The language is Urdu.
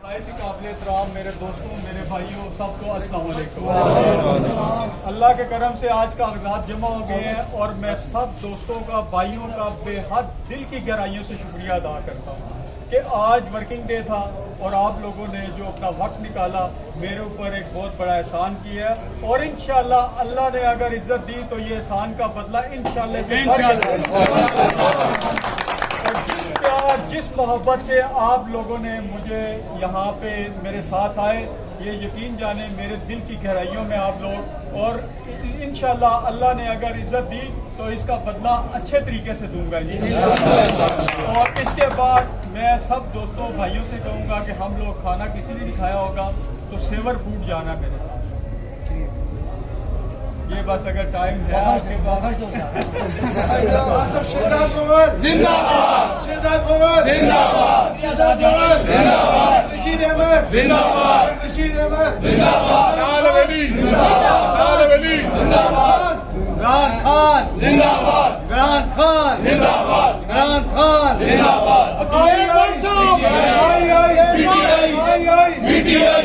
قابل احترام میرے دوستوں، میرے بھائیوں، سب کو السلام علیکم۔ اللہ کے کرم سے آج کاغذات جمع ہو گئے ہیں اور میں سب دوستوں کا، بھائیوں کا بے حد دل کی گہرائیوں سے شکریہ ادا کرتا ہوں کہ آج ورکنگ ڈے تھا اور آپ لوگوں نے جو اپنا وقت نکالا میرے اوپر ایک بہت بڑا احسان کیا ہے، اور انشاءاللہ اللہ نے اگر عزت دی تو یہ احسان کا بدلہ انشاءاللہ سے اور جس پیار، جس محبت سے آپ لوگوں نے مجھے یہاں پہ میرے ساتھ آئے، یہ یقین جانیں میرے دل کی گہرائیوں میں آپ لوگ، اور انشاءاللہ اللہ نے اگر عزت دی تو اس کا بدلہ اچھے طریقے سے دوں گا جی۔ اور اس کے بعد میں سب دوستوں بھائیوں سے کہوں گا کہ ہم لوگ کھانا کسی نے نہیں کھایا ہوگا تو سیور فوڈ جانا میرے ساتھ، یہ بس اگر ٹائم ہے آپ کے پاس۔ شہزاد محمد زندہ باد، شہزاد محمد زندہ باد، شہزاد محمد زندہ باد، رشید احمد زندہ باد، رشید احمد زندہ باد، طالب علی زندہ باد، طالب علی زندہ باد، عمران خان زندہ باد، عمران خان زندہ باد، عمران خان زندہ باد۔